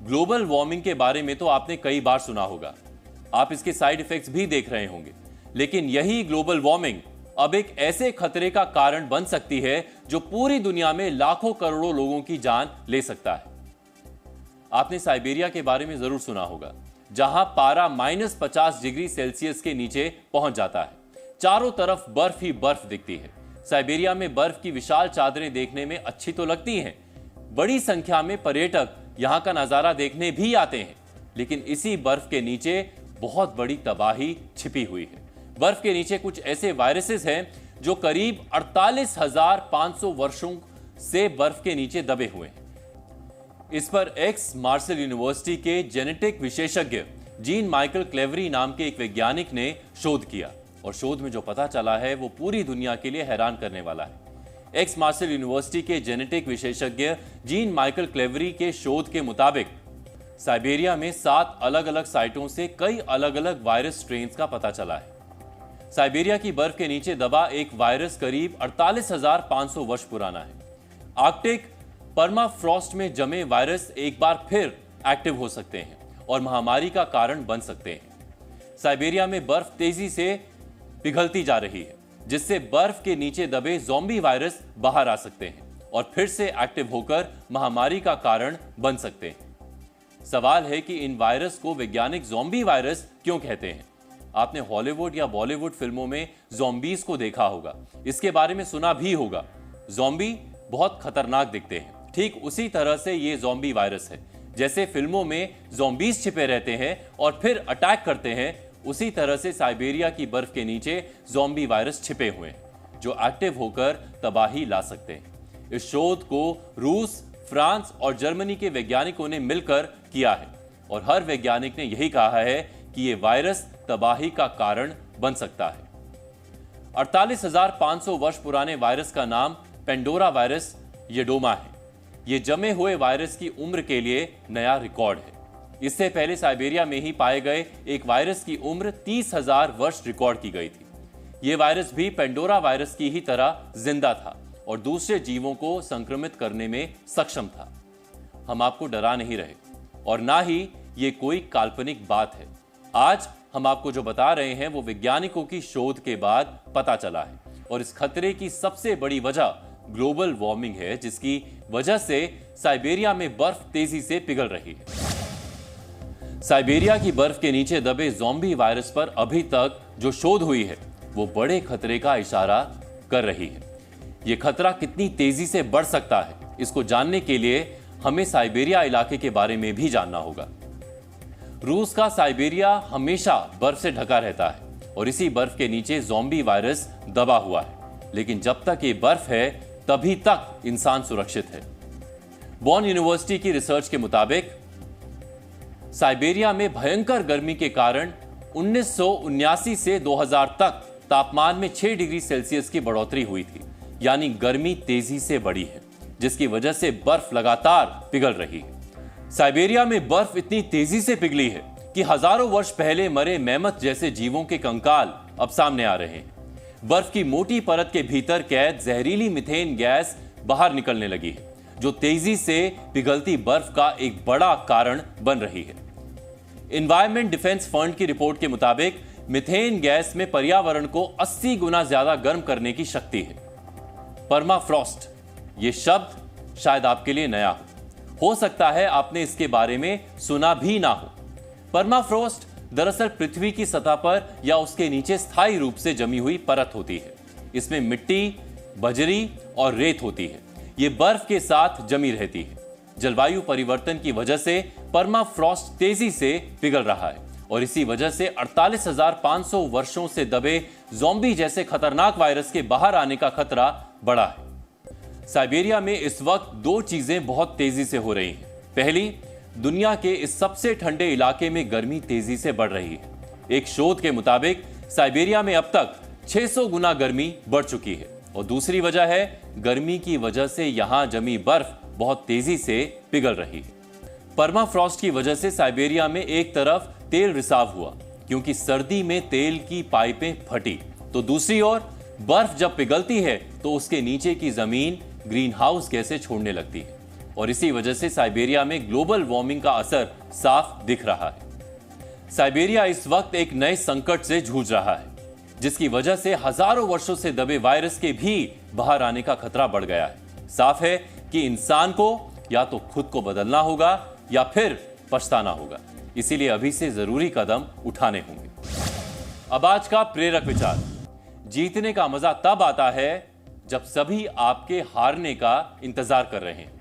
Global warming के बारे में तो आपने कई बार सुना होगा, आप इसके साइड इफेक्ट्स भी देख रहे होंगे, लेकिन यही ग्लोबल वार्मिंग अब एक ऐसे खतरे का कारण बन सकती है जो पूरी दुनिया में लाखों करोड़ों लोगों की जान ले सकता है। आपने साइबेरिया के बारे में जरूर सुना होगा, जहां पारा -50 डिग्री सेल्सियस के नीचे पहुंच जाता है। चारों तरफ बर्फ ही बर्फ दिखती है। साइबेरिया में बर्फ की विशाल चादरें देखने में अच्छी तो लगती हैं, बड़ी संख्या में पर्यटक यहां का नजारा देखने भी आते हैं, लेकिन इसी बर्फ के नीचे बहुत बड़ी तबाही छिपी हुई है। बर्फ के नीचे कुछ ऐसे वायरसेस हैं जो करीब 48,500 वर्षों से बर्फ के नीचे दबे हुए हैं। इस पर एक्स मार्सेल यूनिवर्सिटी के जेनेटिक विशेषज्ञ जीन माइकल क्लेवरी नाम के एक वैज्ञानिक ने शोध किया, और शोध में जो पता चला है वो पूरी दुनिया के लिए हैरान करने वाला है। एक्स मार्सेल यूनिवर्सिटी के जेनेटिक विशेषज्ञ जीन माइकल क्लेवरी के शोध के मुताबिक साइबेरिया में 7 अलग अलग साइटों से कई अलग अलग वायरस स्ट्रेन्स का पता चला है। साइबेरिया की बर्फ के नीचे दबा एक वायरस करीब 48,500 वर्ष पुराना है। आर्कटिक परमाफ्रॉस्ट में जमे वायरस एक बार फिर एक्टिव हो सकते हैं और महामारी का कारण बन सकते हैं। साइबेरिया में बर्फ तेजी से पिघलती जा रही है, जिससे बर्फ के नीचे दबे ज़ॉम्बी वायरस बाहर आ सकते हैं और फिर से एक्टिव होकर महामारी का कारण बन सकते हैं। सवाल है कि इन वायरस को वैज्ञानिक ज़ॉम्बी वायरस क्यों कहते हैं। आपने हॉलीवुड या बॉलीवुड फिल्मों में ज़ॉम्बीज को देखा होगा, इसके बारे में सुना भी होगा। ज़ॉम्बी बहुत खतरनाक दिखते हैं, ठीक उसी तरह से ये ज़ॉम्बी वायरस है। जैसे फिल्मों में ज़ॉम्बीज छिपे रहते हैं और फिर अटैक करते हैं, उसी तरह से साइबेरिया की बर्फ के नीचे ज़ॉम्बी वायरस छिपे हुए हैं जो एक्टिव होकर तबाही ला सकते हैं। इस शोध को रूस, फ्रांस और जर्मनी के वैज्ञानिकों ने मिलकर किया है और हर वैज्ञानिक ने यही कहा है कि यह वायरस तबाही का कारण बन सकता है। 48,500 वर्ष पुराने वायरस का नाम पेंडोरा वायरस येडोमा है। यह जमे हुए वायरस की उम्र के लिए नया रिकॉर्ड है। इससे पहले साइबेरिया में ही पाए गए एक वायरस की उम्र 30,000 वर्ष रिकॉर्ड की गई थी। यह वायरस भी पेंडोरा वायरस की ही तरह जिंदा था और दूसरे जीवों को संक्रमित करने में सक्षम था। हम आपको डरा नहीं रहे और ना ही ये कोई काल्पनिक बात है। आज हम आपको जो बता रहे हैं वो वैज्ञानिकों की शोध के बाद पता चला है, और इस खतरे की सबसे बड़ी वजह ग्लोबल वार्मिंग है, जिसकी वजह से साइबेरिया में बर्फ तेजी से पिघल रही है। साइबेरिया की बर्फ के नीचे दबे ज़ॉम्बी वायरस पर अभी तक जो शोध हुई है वो बड़े खतरे का इशारा कर रही है। ये खतरा कितनी तेजी से बढ़ सकता है, इसको जानने के लिए हमें साइबेरिया इलाके के बारे में भी जानना होगा। रूस का साइबेरिया हमेशा बर्फ से ढका रहता है और इसी बर्फ के नीचे ज़ॉम्बी वायरस दबा हुआ है, लेकिन जब तक ये बर्फ है तभी तक इंसान सुरक्षित है। बॉन यूनिवर्सिटी की रिसर्च के मुताबिक साइबेरिया में भयंकर गर्मी के कारण 1979 से 2000 तक तापमान में 6 डिग्री सेल्सियस की बढ़ोतरी हुई थी, यानी गर्मी तेजी से बढ़ी है, जिसकी वजह से बर्फ लगातार पिघल रही है। साइबेरिया में बर्फ इतनी तेजी से पिघली है कि हजारों वर्ष पहले मरे मैमथ जैसे जीवों के कंकाल अब सामने आ रहे हैं। बर्फ की मोटी परत के भीतर कैद जहरीली मीथेन गैस बाहर निकलने लगी है, जो तेजी से पिघलती बर्फ का एक बड़ा कारण बन रही है। एनवायरमेंट डिफेंस फंड की रिपोर्ट के मुताबिक मीथेन गैस में पर्यावरण को 80 गुना ज्यादा गर्म करने की शक्ति है। परमाफ्रॉस्ट, ये शब्द शायद आपके लिए नया हो सकता है आपने इसके बारे में सुना भी ना हो। परमाफ्रॉस्ट दरअसल पृथ्वी की सतह पर या उसके नीचे स्थायी रूप से जमी हुई परत होती है। इसमें मिट्टी, बजरी और रेत होती है। ये बर्फ के साथ जमी रहती है। जलवायु परिवर्तन की वजह से परमाफ्रॉस्ट तेजी से पिघल रहा है और इसी वजह से 48,500 वर्षों से दबे ज़ॉम्बी जैसे खतरनाक वायरस के बाहर आने का खतरा बढ़ा है। साइबेरिया में इस वक्त दो चीजें बहुत तेजी से हो रही हैं। पहली, दुनिया के इस सबसे ठंडे इलाके में गर्मी तेजी से बढ़ रही है। एक शोध के मुताबिक साइबेरिया में अब तक 600 गुना गर्मी बढ़ चुकी है, और दूसरी वजह है गर्मी की वजह से यहां जमी बर्फ बहुत तेजी से पिघल रही है। परमाफ्रॉस्ट की वजह से साइबेरिया में एक तरफ तेल रिसाव हुआ क्योंकि सर्दी में तेल की पाइपें फटी, तो दूसरी ओर बर्फ जब पिघलती है तो उसके नीचे की जमीन ग्रीन हाउस गैसें छोड़ने लगती है। और इसी वजह से साइबेरिया में ग्लोबल वार्मिंग का असर साफ दिख रहा है। साइबेरिया इस वक्त एक नए संकट से जूझ रहा है, जिसकी वजह से हजारों वर्षों से दबे वायरस के भी बाहर आने का खतरा बढ़ गया है। साफ है कि इंसान को या तो खुद को बदलना होगा या फिर पछताना होगा। इसीलिए अभी से जरूरी कदम उठाने होंगे। अब आज का प्रेरक विचार। जीतने का मजा तब आता है जब सभी आपके हारने का इंतजार कर रहे हैं।